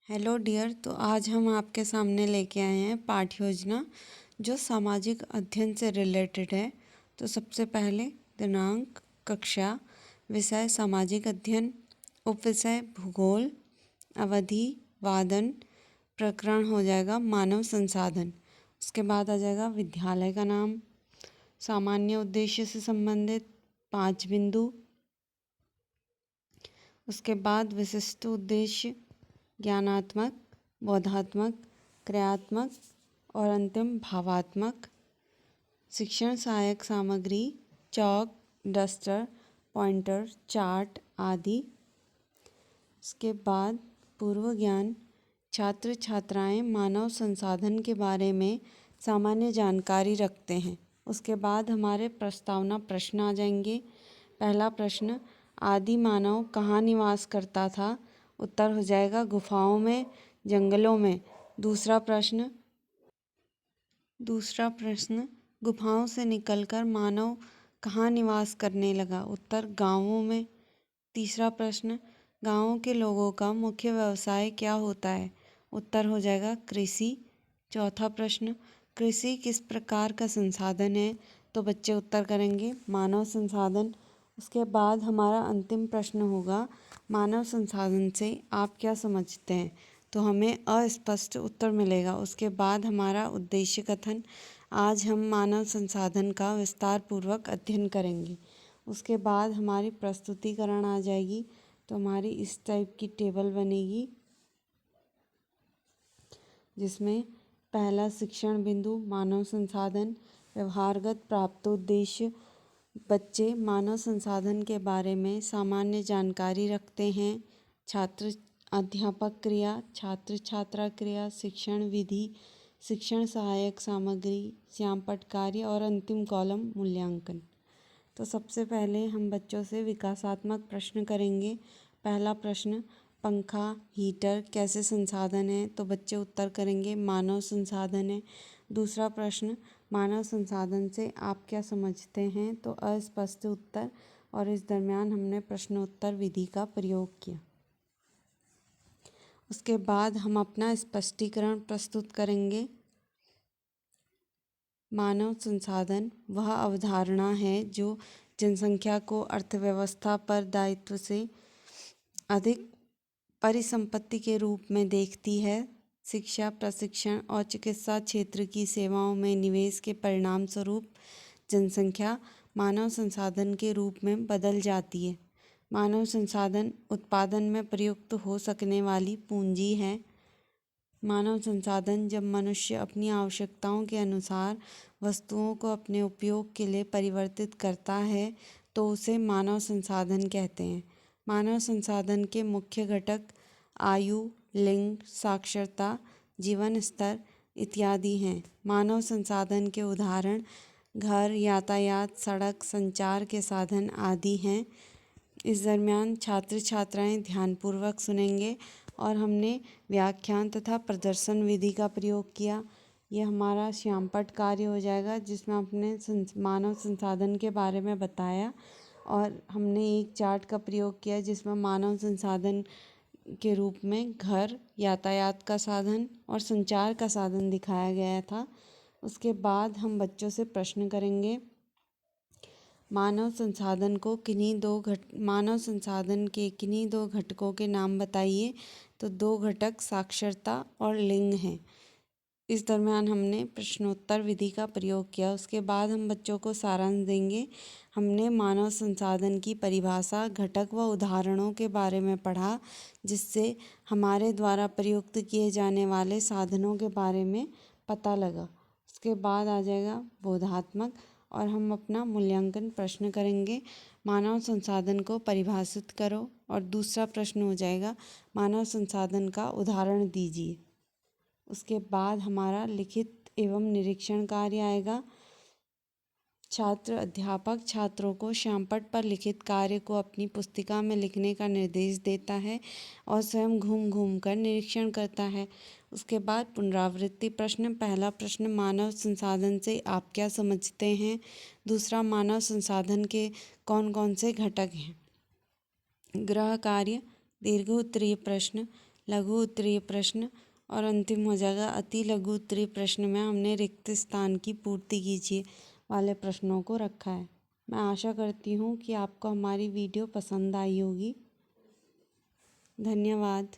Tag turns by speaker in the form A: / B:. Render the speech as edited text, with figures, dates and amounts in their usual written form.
A: Hello dear. तो आज हम आपके सामने लेके आए हैं पाठ्य योजना जो सामाजिक अध्ययन से रिलेटेड है। तो सबसे पहले दिनांक, कक्षा, विषय सामाजिक अध्ययन, उपविषय भूगोल, अवधि वादन, प्रकरण हो जाएगा मानव संसाधन। उसके बाद आ जाएगा विद्यालय का नाम, सामान्य उद्देश्य से संबंधित 5 बिंदु। उसके बाद विशिष्ट उद्देश्य, ज्ञानात्मक, बोधात्मक, क्रियात्मक और अंतिम भावात्मक। शिक्षण सहायक सामग्री, चॉक, डस्टर, पॉइंटर, चार्ट आदि। उसके बाद पूर्व ज्ञान, छात्र छात्राएं मानव संसाधन के बारे में सामान्य जानकारी रखते हैं। उसके बाद हमारे प्रस्तावना प्रश्न आ जाएंगे। पहला प्रश्न, आदि मानव कहाँ निवास करता था? उत्तर हो जाएगा गुफाओं में, जंगलों में। दूसरा प्रश्न, गुफाओं से निकलकर मानव कहाँ निवास करने लगा? उत्तर गांवों में। तीसरा प्रश्न, गांवों के लोगों का मुख्य व्यवसाय क्या होता है? उत्तर हो जाएगा कृषि। चौथा प्रश्न, कृषि किस प्रकार का संसाधन है? तो बच्चे उत्तर करेंगे मानव संसाधन। उसके बाद हमारा अंतिम प्रश्न होगा, मानव संसाधन से आप क्या समझते हैं? तो हमें अस्पष्ट उत्तर मिलेगा। उसके बाद हमारा उद्देश्य कथन, आज हम मानव संसाधन का विस्तार पूर्वक अध्ययन करेंगे। उसके बाद हमारी प्रस्तुतिकरण आ जाएगी। तो हमारी इस टाइप की टेबल बनेगी जिसमें पहला शिक्षण बिंदु मानव संसाधन, व्यवहारगत प्राप्तोद्देश्य, बच्चे मानव संसाधन के बारे में सामान्य जानकारी रखते हैं। छात्र अध्यापक क्रिया, छात्र छात्रा क्रिया, शिक्षण विधि, शिक्षण सहायक सामग्री, श्यामपट्ट कार्य और अंतिम कॉलम मूल्यांकन। तो सबसे पहले हम बच्चों से विकासात्मक प्रश्न करेंगे। पहला प्रश्न, पंखा, हीटर कैसे संसाधन है? तो बच्चे उत्तर करेंगे मानव संसाधन है। दूसरा प्रश्न, मानव संसाधन से आप क्या समझते हैं? तो अस्पष्ट उत्तर, और इस दरमियान हमने प्रश्नोत्तर विधि का प्रयोग किया। उसके बाद हम अपना स्पष्टीकरण प्रस्तुत करेंगे। मानव संसाधन वह अवधारणा है जो जनसंख्या को अर्थव्यवस्था पर दायित्व से अधिक परिसंपत्ति के रूप में देखती है। शिक्षा, प्रशिक्षण और चिकित्सा क्षेत्र की सेवाओं में निवेश के परिणाम स्वरूप जनसंख्या मानव संसाधन के रूप में बदल जाती है। मानव संसाधन उत्पादन में प्रयुक्त हो सकने वाली पूंजी है। मानव संसाधन जब मनुष्य अपनी आवश्यकताओं के अनुसार वस्तुओं को अपने उपयोग के लिए परिवर्तित करता है तो उसे मानव संसाधन कहते हैं। मानव संसाधन के मुख्य घटक आयु, लिंग, साक्षरता, जीवन स्तर इत्यादि हैं। मानव संसाधन के उदाहरण घर, यातायात, सड़क, संचार के साधन आदि हैं। इस दरमियान छात्र छात्राएं ध्यानपूर्वक सुनेंगे और हमने व्याख्यान तथा प्रदर्शन विधि का प्रयोग किया। ये हमारा श्यामपट्ट कार्य हो जाएगा जिसमें अपने मानव संसाधन के बारे में बताया और हमने एक चार्ट का प्रयोग किया जिसमें मानव संसाधन के रूप में घर, यातायात का साधन और संचार का साधन दिखाया गया था। उसके बाद हम बच्चों से प्रश्न करेंगे, मानव संसाधन के किन्हीं दो घटकों के नाम बताइए। तो 2 घटक साक्षरता और लिंग हैं। इस दरमियान हमने प्रश्नोत्तर विधि का प्रयोग किया। उसके बाद हम बच्चों को सारांश देंगे। हमने मानव संसाधन की परिभाषा, घटक व उदाहरणों के बारे में पढ़ा जिससे हमारे द्वारा प्रयुक्त किए जाने वाले साधनों के बारे में पता लगा। उसके बाद आ जाएगा बोधात्मक और हम अपना मूल्यांकन प्रश्न करेंगे। मानव संसाधन को परिभाषित करो और दूसरा प्रश्न हो जाएगा मानव संसाधन का उदाहरण दीजिए। उसके बाद हमारा लिखित एवं निरीक्षण कार्य आएगा। अध्यापक छात्रों को श्यामपट्ट पर लिखित कार्य को अपनी पुस्तिका में लिखने का निर्देश देता है और स्वयं घूम घूम कर निरीक्षण करता है। उसके बाद पुनरावृत्ति प्रश्न। पहला प्रश्न, मानव संसाधन से आप क्या समझते हैं? दूसरा, मानव संसाधन के कौन कौन से घटक हैं? गृह कार्य, दीर्घ उत्तरीय प्रश्न, लघु उत्तरीय प्रश्न और अंतिम हो जाएगा अति लघु उत्तरीय प्रश्न में हमने रिक्त स्थान की पूर्ति कीजिए वाले प्रश्नों को रखा है। मैं आशा करती हूँ कि आपको हमारी वीडियो पसंद आई होगी। धन्यवाद।